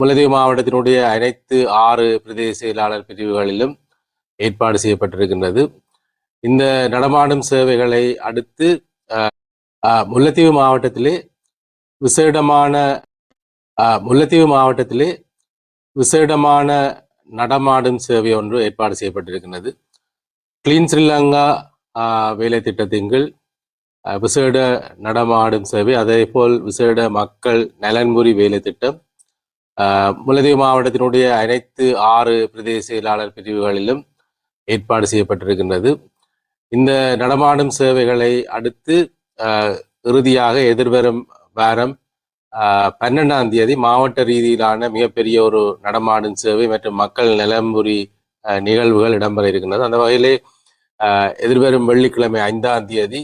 முல்லைத்தீவு மாவட்டத்தினுடைய அனைத்து 6 பிரதேச செயலாளர் பிரிவுகளிலும் ஏற்பாடு செய்யப்பட்டிருக்கின்றது. இந்த நடமாடும் சேவைகளை அடுத்து முல்லைத்தீவு மாவட்டத்திலே விசேடமான நடமாடும் சேவை ஒன்று ஏற்பாடு செய்யப்பட்டிருக்கின்றது. கிளீன் ஸ்ரீலங்கா வேலை திட்டத்தின் கீழ் விசேட நடமாடும் சேவை, அதே போல் விசேட மக்கள் நலன்புரி வேலை திட்டம் முல்லைத்தீவு மாவட்டத்தினுடைய அனைத்து 6 பிரதேச செயலாளர் பிரிவுகளிலும் ஏற்பாடு செய்யப்பட்டிருக்கின்றது. இந்த நடமாடும் சேவைகளை அடுத்து இறுதியாக எதிர்வரும் வாரம் 12ஆம் தேதி மாவட்ட ரீதியிலான மிகப்பெரிய ஒரு நடமாடும் சேவை மற்றும் மக்கள் நலம்புரி நிகழ்வுகள் இடம்பெற இருக்கின்றது. அந்த வகையிலே எதிர்வரும் வெள்ளிக்கிழமை 5ஆம் தேதி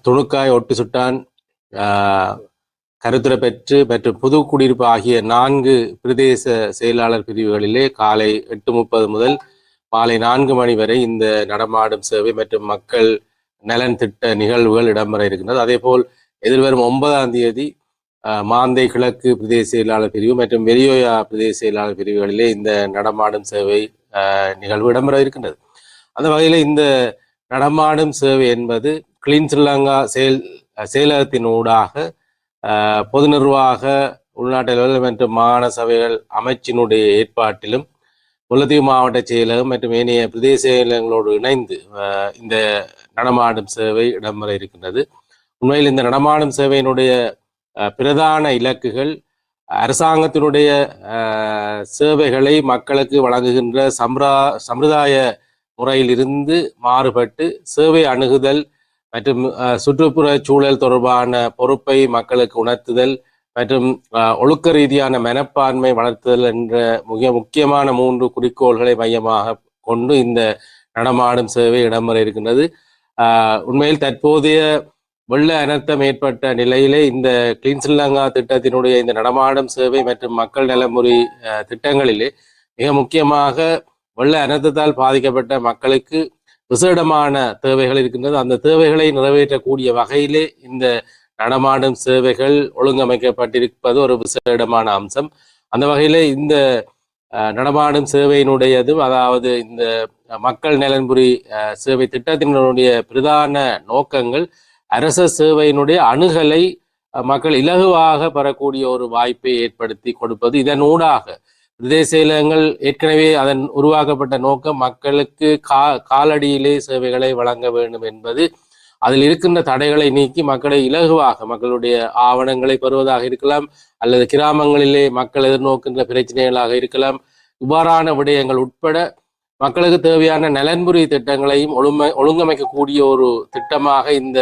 துணுக்காய், ஒட்டு சுட்டான், கருத்துரைப்பற்று மற்றும் புதுக்குடியிருப்பு ஆகிய 4 பிரதேச செயலாளர் பிரிவுகளிலே காலை 8:30 முதல் மாலை 4 மணி வரை இந்த நடமாடும் சேவை மற்றும் மக்கள் நலன் திட்ட நிகழ்வுகள் இடம்பெற இருக்கின்றது. அதே போல் எதிர்வரும் 9ஆம் தேதி மாந்தை கிழக்கு பிரதேச செயலாளர் பிரிவு மற்றும் வெறியோயா பிரதேச செயலாளர் பிரிவுகளிலே இந்த நடமாடும் சேவை நிகழ்வு இடம்பெற இருக்கின்றது. அந்த வகையில் இந்த நடமாடும் சேவை என்பது கிளீன் ஸ்ரீலங்கா செயலகத்தின் ஊடாக பொது நிர்வாக, உள்நாட்டு அலுவலகம் மற்றும் மாகாண சபைகள் அமைச்சினுடைய ஏற்பாட்டிலும் முல்லைத்தீவு மாவட்ட செயலகம் மற்றும் ஏனைய பிரதேச செயலகங்களோடு இணைந்து இந்த நடமாடும் சேவை இடம்பெற இருக்கின்றது. உண்மையில் இந்த நடமாடும் சேவையினுடைய பிரதான இலக்குகள் அரசாங்கத்தினுடைய சேவைகளை மக்களுக்கு வழங்குகின்ற சம்பிரதாய முறையிலிருந்து மாறுபட்டு சேவை அணுகுதல் மற்றும் சுற்றுப்புற சூழல் தொடர்பான பொறுப்பை மக்களுக்கு உணர்த்துதல் மற்றும் ஒழுக்க ரீதியான மனப்பான்மை வளர்த்துதல் என்ற மிக முக்கியமான 3 குறிக்கோள்களை மையமாக கொண்டு இந்த நடமாடும் சேவை இடம்பெற இருக்கின்றது. உண்மையில் தற்போதைய வெள்ள அனர்த்தம் ஏற்பட்ட நிலையிலே இந்த கிளீன் ஸ்ரீலங்கா திட்டத்தினுடைய இந்த நடமாடும் சேவை மற்றும் மக்கள் நலமுறை திட்டங்களிலே மிக முக்கியமாக வெள்ள அனர்த்தத்தால் பாதிக்கப்பட்ட மக்களுக்கு விசேடமான தேவைகள் இருக்கின்றது. அந்த தேவைகளை நிறைவேற்றக்கூடிய வகையிலே இந்த நடமாடும் சேவைகள் ஒழுங்கமைக்கப்பட்டிருப்பது ஒரு விசேடமான அம்சம். அந்த வகையிலே இந்த நடமாடும் சேவையினுடையது, அதாவது இந்த மக்கள் நலன்புரி சேவை திட்டத்தினுடைய பிரதான நோக்கங்கள் அரச சேவையினுடைய அணுகலை மக்கள் இலகுவாக பெறக்கூடிய ஒரு வாய்ப்பை ஏற்படுத்தி கொடுப்பது. இதன் ஊடாக பிரதேச செயலகங்கள் ஏற்கனவே அதன் உருவாக்கப்பட்ட நோக்கம் மக்களுக்கு காலடியிலே சேவைகளை வழங்க வேண்டும் என்பது. அதில் இருக்கின்ற தடைகளை நீக்கி மக்களை இலகுவாக மக்களுடைய ஆவணங்களை பெறுவதாக இருக்கலாம், அல்லது கிராமங்களிலே மக்கள் எதிர்நோக்கின்ற பிரச்சனைகளாக இருக்கலாம், இவ்வாறான விடயங்கள் உட்பட மக்களுக்கு தேவையான நலன்புரி திட்டங்களையும் ஒழுங்கமைக்கக்கூடிய ஒரு திட்டமாக இந்த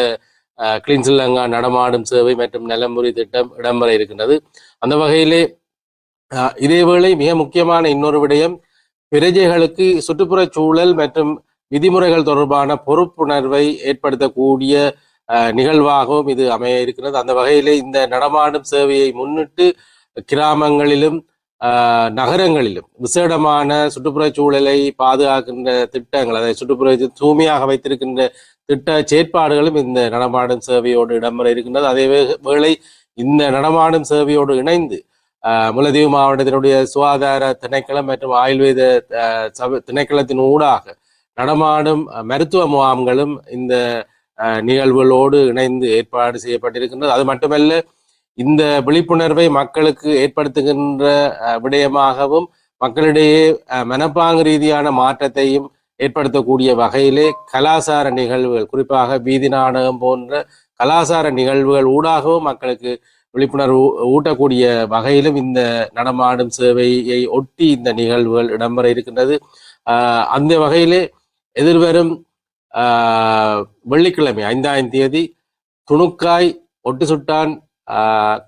கிளீன் ஸ்ரீலங்கா நடமாடும் சேவை மற்றும் நலன்புரி திட்டம் இடம்பெற இருக்கின்றது. அந்த வகையிலே இதேவேளை மிக முக்கியமான இன்னொரு விடயம், பிரஜைகளுக்கு சுற்றுப்புற சூழல் மற்றும் விதிமுறைகள் தொடர்பான பொறுப்புணர்வை ஏற்படுத்தக்கூடிய நிகழ்வாகவும் இது அமைய இருக்கிறது. அந்த வகையிலே இந்த நடமாடும் சேவையை முன்னிட்டு கிராமங்களிலும் நகரங்களிலும் விசேடமான சுற்றுப்புற சூழலை பாதுகாக்கின்ற திட்டங்கள், அதை சுற்றுப்புற தூய்மையாக வைத்திருக்கின்ற திட்ட செயற்பாடுகளும் இந்த நடமாடும் சேவையோடு இடம்பெற இருக்கின்றது. அதே வேளை இந்த நடமாடும் சேவையோடு இணைந்து முல்லைத்தீவு மாவட்டத்தினுடைய சுகாதார திணைக்களம் மற்றும் ஆயுர்வேத திணைக்களத்தின் ஊடாக நடமாடும் மருத்துவ முகாம்களும் இந்த நிகழ்வுகளோடு இணைந்து ஏற்பாடு செய்யப்பட்டிருக்கின்றது. அது மட்டுமல்ல, இந்த விழிப்புணர்வை மக்களுக்கு ஏற்படுத்துகின்ற விடயமாகவும் மக்களிடையே மனப்பாங்கு ரீதியான மாற்றத்தையும் ஏற்படுத்தக்கூடிய வகையிலே கலாசார நிகழ்வுகள், குறிப்பாக வீதி நாடகம் போன்ற கலாசார நிகழ்வுகள் ஊடாகவும் மக்களுக்கு விழிப்புணர்வு ஊட்டக்கூடிய வகையிலும் இந்த நடமாடும் சேவையை ஒட்டி இந்த நிகழ்வுகள் இடம்பெற இருக்கின்றது. அந்த வகையிலே எதிர்வரும் வெள்ளிக்கிழமை 5ஆம் தேதி துணுக்காய், ஒட்டு சுட்டான்,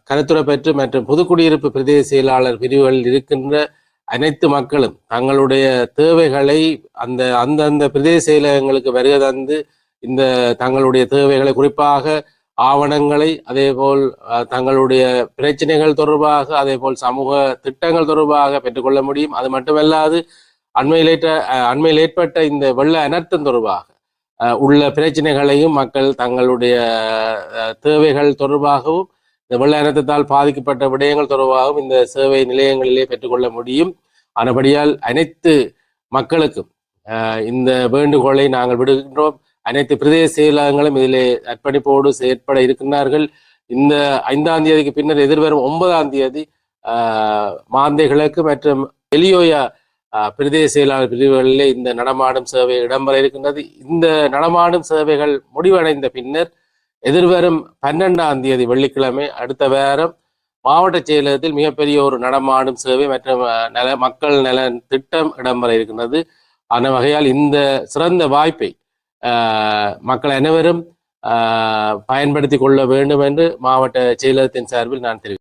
கருத்துரைப்பற்று மற்றும் புதுக்குடியிருப்பு பிரதேச செயலாளர் பிரிவுகளில் இருக்கின்ற அனைத்து மக்களும் தங்களுடைய தேவைகளை அந்தந்த பிரதேச செயலகங்களுக்கு வருகை தந்து இந்த தங்களுடைய தேவைகளை, குறிப்பாக ஆவணங்களை, அதேபோல் தங்களுடைய பிரச்சனைகள் தொடர்பாக, அதேபோல் சமூக திட்டங்கள் தொடர்பாக பெற்றுக்கொள்ள முடியும். அது மட்டுமல்லாது அண்மையில் ஏற்பட்ட இந்த வெள்ள அனர்த்தம் தொடர்பாக உள்ள பிரச்சனைகளையும் மக்கள் தங்களுடைய தேவைகள் தொடர்பாகவும் இந்த வெள்ள இனத்தால் பாதிக்கப்பட்ட விடயங்கள் தொடர்பாகவும் இந்த சேவை நிலையங்களிலே பெற்றுக்கொள்ள முடியும். ஆனபடியால் அனைத்து மக்களுக்கும் இந்த வேண்டுகோளை நாங்கள் விடுகின்றோம். அனைத்து பிரதேச செயலகங்களும் இதிலே அர்ப்பணிப்போடு செயற்பட இருக்கின்றார்கள். இந்த 5ஆம் தேதிக்கு பின்னர் எதிர்வரும் 9ஆம் தேதி மாந்தை கிழக்கு மற்றும் எலியோயா பிரதேச செயலாளர் பிரிவுகளிலே இந்த நடமாடும் சேவை இடம்பெற இருக்கின்றது. இந்த நடமாடும் சேவைகள் முடிவடைந்த பின்னர் எதிர்வரும் 12ஆம் தேதி வெள்ளிக்கிழமை அடுத்த வாரம் மாவட்ட செயலகத்தில் மிகப்பெரிய ஒரு நடமாடும் சேவை மற்றும் மக்கள் நலன் திட்டம் இடம்பெற இருக்கின்றது. அந்த வகையால் இந்த சிறந்த வாய்ப்பை மக்கள் அனைவரும் பயன்படுத்தி கொள்ள வேண்டும் என்று மாவட்ட செயலகத்தின் சார்பில் நான் தெரிவிக்கிறேன்.